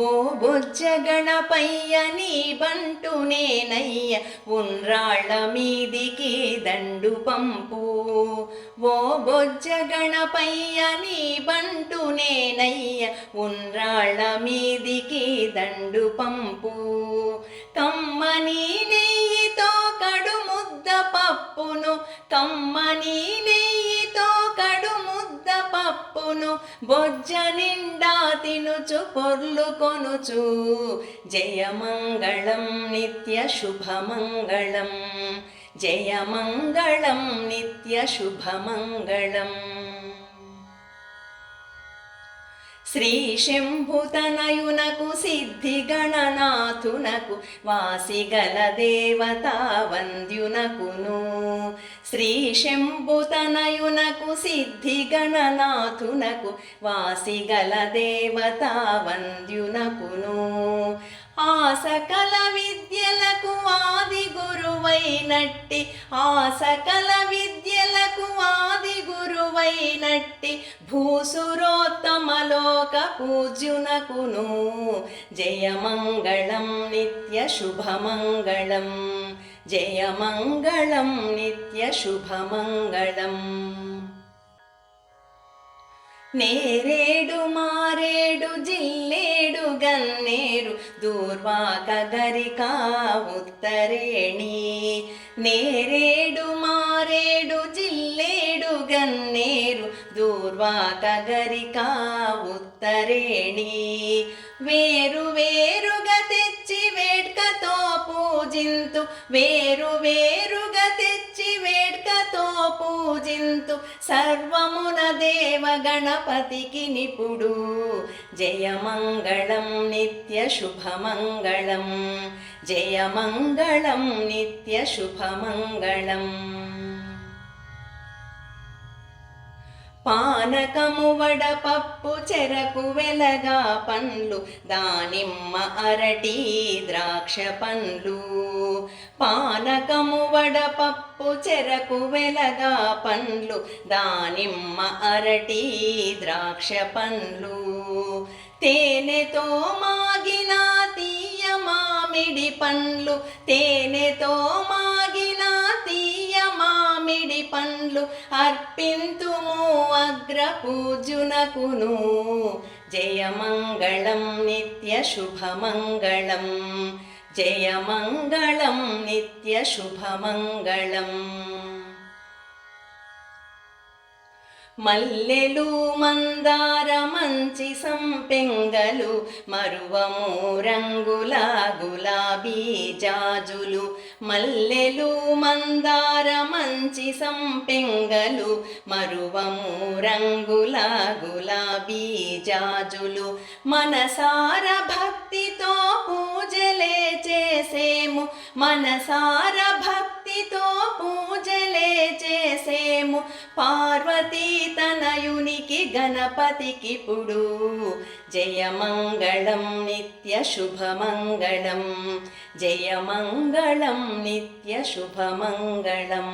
ఓ బొజ్జ గణపయ్య నీ బంటు నేనయ్య ఉండ్రాళ్ళ మీదికి దండు పంపు. ఓ బొజ్జ గణపయ్య నీ బంటు నేనయ్య ఉండ్రాళ్ళ మీదికి దండు పంపు. కమ్మని నెయ్యితో కడు ముద్ద పప్పును, కమ్మని నెయ్యితో కడు ముద్ద పప్పును బొజ్జ నిండా తినుచు పొర్లు కొనుచు. జయమంగళం నిత్య శుభమంగళం, జయమంగళం నిత్య శుభమంగళం. శ్రీ శంభుతనయునకు సిద్ధి గణనాథునకు వాసిగల దేవతా వంద్యునకును. శ్రీ శంభుతనయునకు సిద్ధి గణనాథునకు వాసిగల దేవతా వంద్యునకును. ఆ సకల విద్యలకు ఆది గురువైనట్టి, ఆ సకల విద్యలకు ఆది గురువైనట్టి భూసురోత్తమలోక పూజ్యునకును. జయమంగళం నిత్య శుభమంగళం, జయమంగళం నిత్య శుభమంగళం. నేరేడు మారేడు జిల్లేడు గన్నేరు దూర్వాక గరికా ఉత్తరేణి. నేరేడు మారేడు జిల్లేడు గన్నేరు దూర్వాక గరికా ఉత్తరేణి. వేరు వేరుగా తెచ్చి వేడ్కతో పూజింతు, వేరు వేరుగా తెచ్చి వేడ్కతో పూజింతు సర్వమున దేవ గణపతికి నిపుడు. జయమంగళం నిత్య శుభమంగళం, జయమంగళం నిత్య శుభమంగళం. పానకము వడపప్పు చెరకు వెలగా పండ్లు దానిమ్మ అరటి ద్రాక్ష పండ్లు. పానకము వడపప్పు చెరకు వెలగా పండ్లు దానిమ్మ అరటి ద్రాక్ష పండ్లు. తేనెతో మాగిన తీయ మామిడి పండ్లు, తేనెతో మాగిన తీయ మామిడి పండ్లు అర్పింతుము అగ్ర పూజ్యునకును. జయమంగళం నిత్య శుభమంగళం, జయమంగళం నిత్య శుభమంగళం. మల్లెలు మందార మంచి సంపెంగలు మరువము రంగుల గులాబీ జాజులు. మల్లెలు మందార మంచి సంపెంగలు మరువము రంగుల గులాబీ జాజులు. మనసార భక్తితో పూజలే చేసేము, మనసార భక్తితో పూజలే చేసేము పార్వతీ తనయునికి గణపతికిప్పుడు. జయమంగళం నిత్య శుభమంగళం, జయమంగళం నిత్య శుభమంగళం.